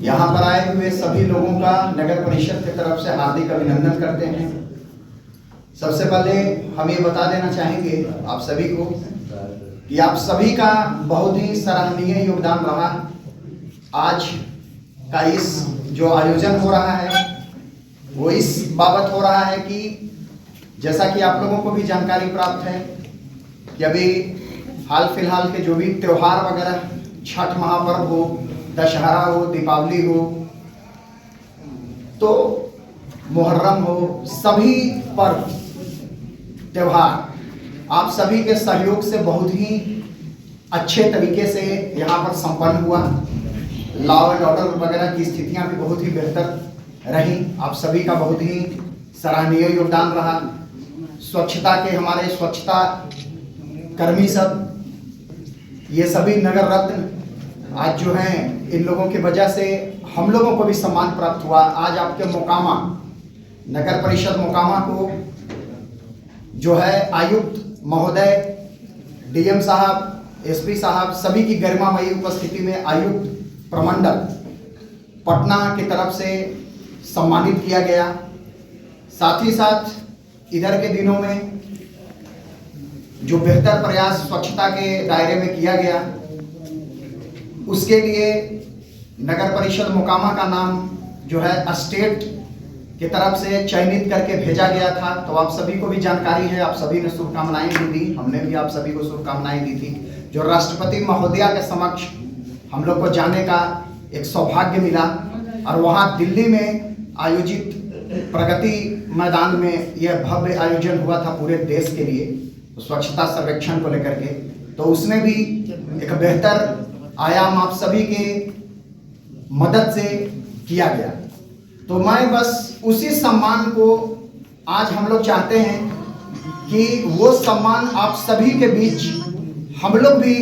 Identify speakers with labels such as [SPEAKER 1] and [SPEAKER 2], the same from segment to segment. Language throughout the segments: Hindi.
[SPEAKER 1] यहाँ पर आए हुए सभी लोगों का नगर परिषद की तरफ से हार्दिक अभिनंदन करते हैं। सबसे पहले हम ये बता देना चाहेंगे आप सभी को कि आप सभी का बहुत ही सराहनीय योगदान रहा। आज का इस जो आयोजन हो रहा है वो इस बाबत हो रहा है कि जैसा कि आप लोगों को भी जानकारी प्राप्त है कि अभी हाल फिलहाल के जो भी त्यौहार वगैरह, छठ महापर्व हो, दशहरा हो, दीपावली हो, तो मुहर्रम हो, सभी पर्व त्यौहार आप सभी के सहयोग से बहुत ही अच्छे तरीके से यहाँ पर संपन्न हुआ। लॉ एंड ऑर्डर वगैरह की स्थितियाँ भी बहुत ही बेहतर रही। आप सभी का बहुत ही सराहनीय योगदान रहा। स्वच्छता के हमारे स्वच्छता कर्मी सब, ये सभी नगर रत्न आज जो हैं, इन लोगों की वजह से हम लोगों को भी सम्मान प्राप्त हुआ। आज आपके मोकामा नगर परिषद मोकामा को जो है आयुक्त महोदय, डीएम साहब, एसपी साहब, सभी की गरिमामयी उपस्थिति में आयुक्त प्रमंडल पटना की तरफ से सम्मानित किया गया। साथ ही साथ इधर के दिनों में जो बेहतर प्रयास स्वच्छता के दायरे में किया गया, उसके लिए नगर परिषद मोकामा का नाम जो है स्टेट की तरफ से चयनित करके भेजा गया था। तो आप सभी को भी जानकारी है, आप सभी ने शुभकामनाएं भी दी, हमने भी आप सभी को शुभकामनाएं दी थी। जो राष्ट्रपति महोदया के समक्ष हम लोग को जाने का एक सौभाग्य मिला और वहाँ दिल्ली में आयोजित प्रगति मैदान में यह भव्य आयोजन हुआ था पूरे देश के लिए स्वच्छता सर्वेक्षण को लेकर के। तो उसमें भी एक बेहतर आयाम आप सभी के मदद से किया गया। तो मैं बस उसी सम्मान को आज हम लोग चाहते हैं कि वो सम्मान आप सभी के बीच हम लोग भी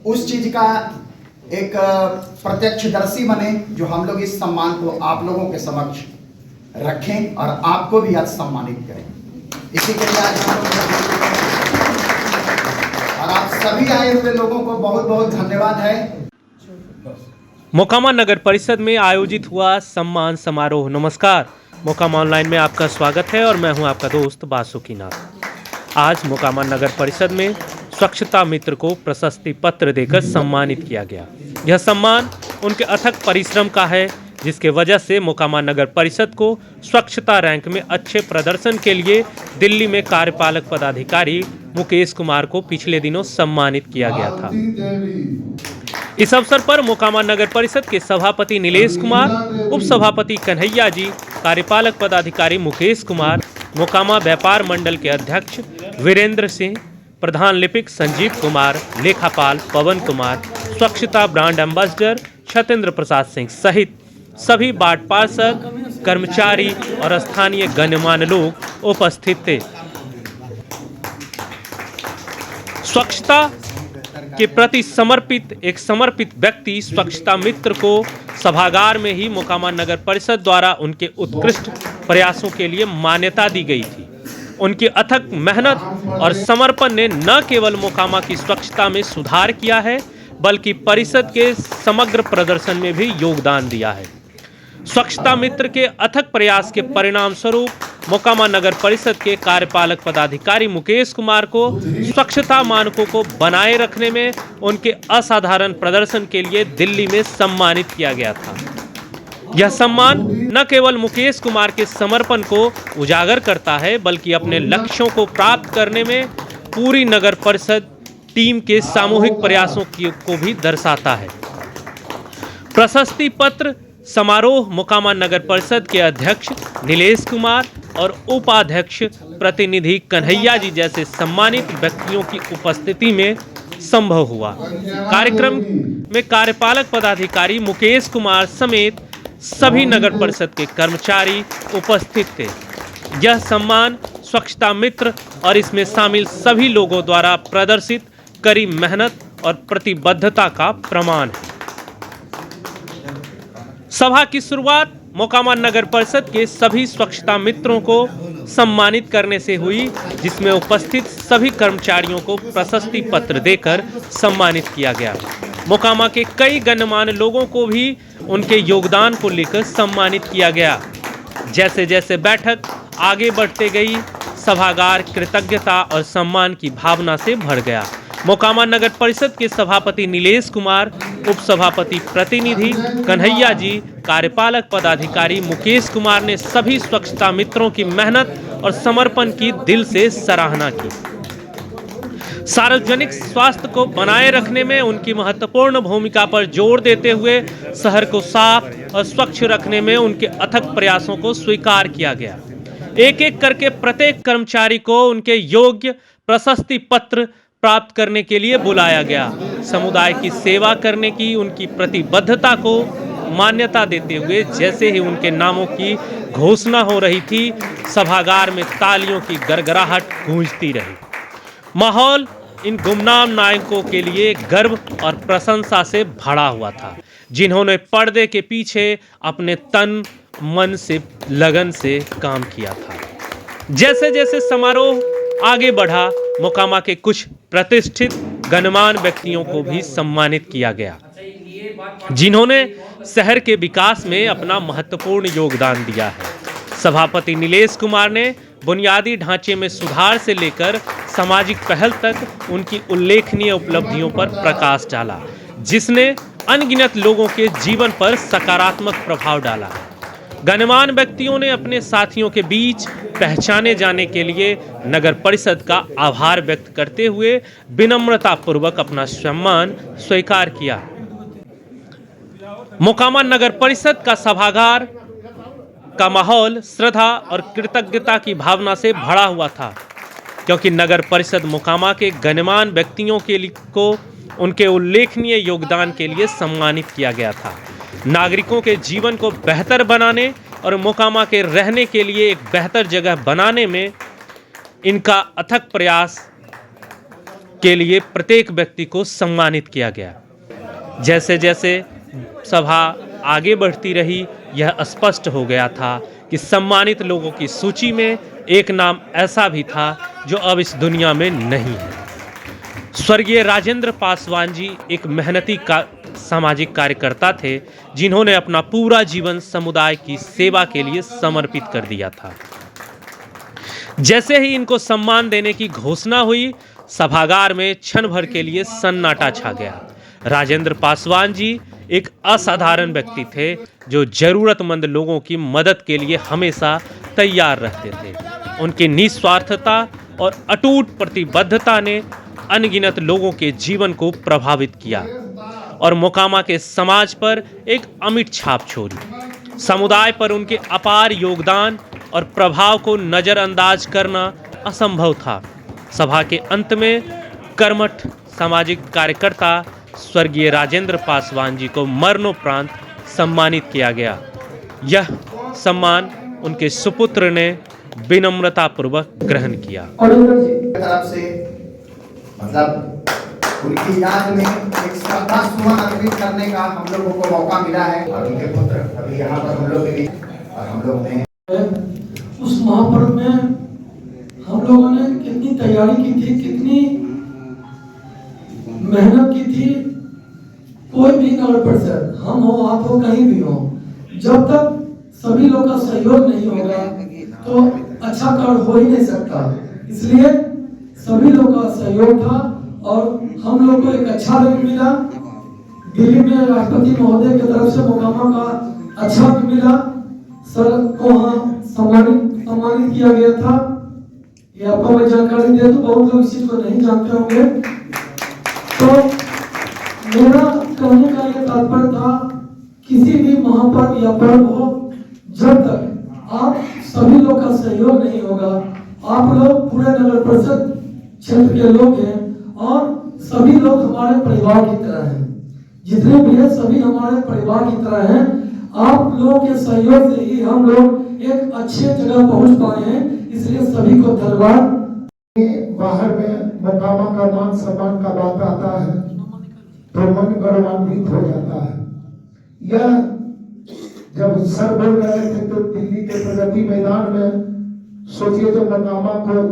[SPEAKER 1] उस चीज का एक प्रत्यक्षदर्शी बने, जो हम लोग इस सम्मान को आप लोगों के समक्ष रखें और आपको भी आज सम्मानित करें। इसी के लिए आज हम लोग और आप सभी आए हुए लोगों को बहुत बहुत धन्यवाद है।
[SPEAKER 2] मोकामा नगर परिषद में आयोजित हुआ सम्मान समारोह। नमस्कार, मोकामा ऑनलाइन में आपका स्वागत है और मैं हूं आपका दोस्त बासुकीनाथ। आज मोकामा नगर परिषद में स्वच्छता मित्र को प्रशस्ति पत्र देकर सम्मानित किया गया। यह सम्मान उनके अथक परिश्रम का है, जिसके वजह से मोकामा नगर परिषद को स्वच्छता रैंक में अच्छे प्रदर्शन के लिए दिल्ली में कार्यपालक पदाधिकारी मुकेश कुमार को पिछले दिनों सम्मानित किया गया था। इस अवसर पर मोकामा नगर परिषद के सभापति नीलेश कुमार, उप सभापति कन्हैया जी, कार्यपालक पदाधिकारी मुकेश कुमार, मोकामा व्यापार मंडल के अध्यक्ष वीरेंद्र सिंह, प्रधान लिपिक संजीव कुमार, लेखापाल पवन कुमार, स्वच्छता ब्रांड एम्बेसडर सत्येंद्र प्रसाद सिंह सहित सभी वार्ड पार्षद, कर्मचारी और स्थानीय गणमान्य लोग उपस्थित थे। स्वच्छता के प्रति समर्पित एक समर्पित व्यक्ति स्वच्छता मित्र को सभागार में ही मोकामा नगर परिषद द्वारा उनके उत्कृष्ट प्रयासों के लिए मान्यता दी गई थी। उनकी अथक मेहनत और समर्पण ने न केवल मोकामा की स्वच्छता में सुधार किया है, बल्कि परिषद के समग्र प्रदर्शन में भी योगदान दिया है। स्वच्छता मित्र के अथक प्रयास के परिणाम स्वरूप मोकामा नगर परिषद के कार्यपालक पदाधिकारी मुकेश कुमार को स्वच्छता मानकों को बनाए रखने में उनके असाधारण प्रदर्शन के लिए दिल्ली में सम्मानित किया गया था। यह सम्मान न केवल मुकेश कुमार के समर्पण को उजागर करता है, बल्कि अपने लक्ष्यों को प्राप्त करने में पूरी नगर परिषद टीम के सामूहिक प्रयासों को भी दर्शाता है। प्रशस्ति पत्र समारोह मोकामा नगर परिषद के अध्यक्ष नीलेश कुमार और उपाध्यक्ष प्रतिनिधि कन्हैया जी जैसे सम्मानित व्यक्तियों की उपस्थिति में संभव हुआ। कार्यक्रम में कार्यपालक पदाधिकारी मुकेश कुमार समेत सभी नगर परिषद के कर्मचारी उपस्थित थे। यह सम्मान स्वच्छता मित्र और इसमें शामिल सभी लोगों द्वारा प्रदर्शित कड़ी मेहनत और प्रतिबद्धता का प्रमाण है। सभा की शुरुआत मोकामा नगर परिषद के सभी स्वच्छता मित्रों को सम्मानित करने से हुई, जिसमें उपस्थित सभी कर्मचारियों को प्रशस्ति पत्र देकर सम्मानित किया गया। मोकामा के कई गणमान्य लोगों को भी उनके योगदान को लेकर सम्मानित किया गया। जैसे जैसे बैठक आगे बढ़ते गई, सभागार कृतज्ञता और सम्मान की भावना से भर गया। मोकामा नगर परिषद के सभापति नीलेश कुमार, उपसभापति प्रतिनिधि कन्हैया जी, कार्यपालक पदाधिकारी मुकेश कुमार ने सभी स्वच्छता मित्रों की मेहनत और समर्पण की दिल से सराहना की। सार्वजनिक स्वास्थ्य को बनाए रखने में उनकी महत्वपूर्ण भूमिका पर जोर देते हुए शहर को साफ और स्वच्छ रखने में उनके अथक प्रयासों को स्वीकार किया गया। एक एक करके प्रत्येक कर्मचारी को उनके योग्य प्रशस्ति पत्र प्राप्त करने के लिए बुलाया गया। समुदाय की सेवा करने की उनकी प्रतिबद्धता को मान्यता देते हुए जैसे ही उनके नामों की घोषणा हो रही थी, सभागार में तालियों की गड़गड़ाहट गूंजती रही। माहौल इन गुमनाम नायकों के लिए गर्व और प्रशंसा से भरा हुआ था, जिन्होंने पर्दे के पीछे अपने तन मन से लगन से काम किया था। जैसे जैसे समारोह आगे बढ़ा, मोकामा के कुछ प्रतिष्ठित गणमान्य व्यक्तियों को भी सम्मानित किया गया, जिन्होंने शहर के विकास में अपना महत्वपूर्ण योगदान दिया है। सभापति नीलेश कुमार ने बुनियादी ढांचे में सुधार से लेकर सामाजिक पहल तक उनकी उल्लेखनीय उपलब्धियों पर प्रकाश डाला, जिसने अनगिनत लोगों के जीवन पर सकारात्मक प्रभाव डाला। गणमान्य व्यक्तियों ने अपने साथियों के बीच पहचाने जाने के लिए नगर परिषद का आभार व्यक्त करते हुए विनम्रतापूर्वक अपना सम्मान स्वीकार किया। मोकामा नगर परिषद का सभागार का माहौल श्रद्धा और कृतज्ञता की भावना से भरा हुआ था, क्योंकि नगर परिषद मोकामा के गणमान्य व्यक्तियों को उनके उल्लेखनीय योगदान के लिए सम्मानित किया गया था। नागरिकों के जीवन को बेहतर बनाने और मोकामा के रहने के लिए एक बेहतर जगह बनाने में इनका अथक प्रयास के लिए प्रत्येक व्यक्ति को सम्मानित किया गया। जैसे जैसे सभा आगे बढ़ती रही, यह स्पष्ट हो गया था कि सम्मानित लोगों की सूची में एक नाम ऐसा भी था जो अब इस दुनिया में नहीं है। स्वर्गीय राजेंद्र पासवान जी एक मेहनती सामाजिक कार्यकर्ता थे, जिन्होंने अपना पूरा जीवन समुदाय की सेवा के लिए समर्पित कर दिया था। जैसे ही इनको सम्मान देने की घोषणा हुई, सभागार में क्षण भर के लिए सन्नाटा छा गया। राजेंद्र पासवान जी एक असाधारण व्यक्ति थे, जो जरूरतमंद लोगों की मदद के लिए हमेशा तैयार रहते थे। उनकी निस्वार्थता और अटूट प्रतिबद्धता ने अनगिनत लोगों के जीवन को प्रभावित किया और मोकामा के समाज पर एक अमिट छाप छोड़ी। समुदाय पर उनके अपार योगदान और प्रभाव को नज़रअंदाज करना असंभव था। सभा के अंत में कर्मठ सामाजिक कार्यकर्ता स्वर्गीय राजेंद्र पासवान जी को मरणोपरांत सम्मानित किया गया। यह सम्मान उनके सुपुत्र ने विनम्रतापूर्वक ग्रहण किया।
[SPEAKER 1] तरफ से मतलब उनकी याद में एक श्रद्धासुमन अर्पित करने का हम लोगों को मौका मिला है और उनके पुत्र अभी यहाँ पर हम लोग भी और हम लोग ने
[SPEAKER 3] उस महापर्व में हम लोगों ने कितनी तैयारी की थी, कितनी मेहनत की थी। कोई भी नगर परिषद, हम हो आप हो कहीं भी हो, जब तक सभी लोग का सहयोग नहीं होगा तो अच्छा कार्य हो ही नहीं सकता। इसलिए सभी लोग का सहयोग था और हम लोग को एक अच्छा रंग मिला। दिल्ली में राष्ट्रपति महोदय की तरफ से मोकामा का अच्छा मिला, सर को सम्मानित किया गया था। ये आपको मैं जानकारी दे दूं, बहुत लोग इस चीज को नहीं जानते होंगे। तो मेरा कहने का ये तात्पर्य था, किसी भी महापर्व या पर्व हो, जब तक आप सभी लोग का सहयोग नहीं होगा, आप लोग पूरे नगर परिषद क्षेत्र के लोग हैं और सभी लोग हमारे परिवार की तरह हैं। जितने भी हैं सभी हमारे परिवार की तरह हैं। आप लोगों के सहयोग से ही हम लोग एक अच्छे जगह पहुंच पाए हैं, इसलिए सभी को धन्यवाद।
[SPEAKER 4] बाहर में मोकामा का मान सम्मान का बात आता है तो मन गौरवान्वित हो जाता है। यह जब सर बोल रहे थे तो दिल्ली के प्रगति मैदान में सोचिए, जब मोकामा को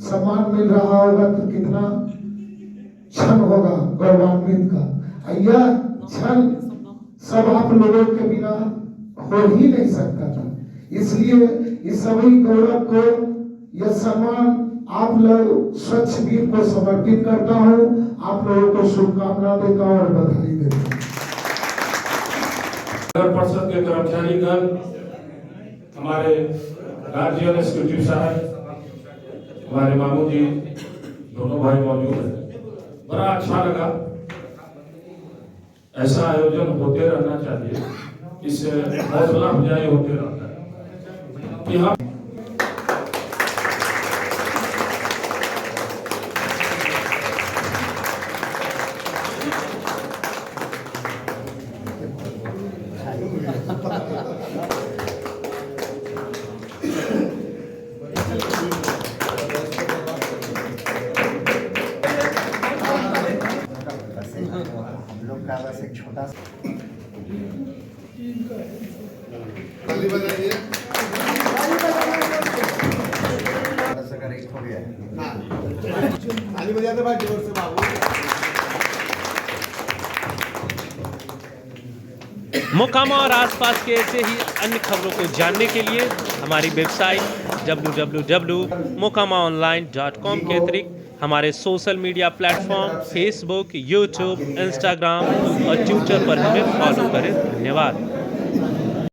[SPEAKER 4] सम्मान मिल रहा होगा तो कितना क्षण होगा गौरवान्वित का। यह क्षण सब आप लोगों के बिना हो ही नहीं सकता था। इसलिए इस सभी गौरव को, यह सम्मान आप लोग स्वच्छ वीर को समर्पित करता हूँ। आप लोगों को शुभकामना देता हूँ और बधाई देता हूँ।
[SPEAKER 5] नगर परिषद के कर्मचारीगण, हमारे गार्जियन एग्जीक्यूटिव साहब, हमारे मामू जी, दोनों भाई मौजूद हैं। बड़ा अच्छा लगा। ऐसा आयोजन होते रहना चाहिए, इससे हौसला अफजाई होते रहता है कि हम
[SPEAKER 1] हम लोग का बस एक छोटा सा हो गया
[SPEAKER 2] मोकामा और आसपास के ऐसे ही अन्य खबरों को जानने के लिए हमारी वेबसाइट www.mokamaonline.com के अतिरिक्त हमारे social media platform Facebook, YouTube, Instagram और ट्विटर पर हमें फॉलो करें। धन्यवाद।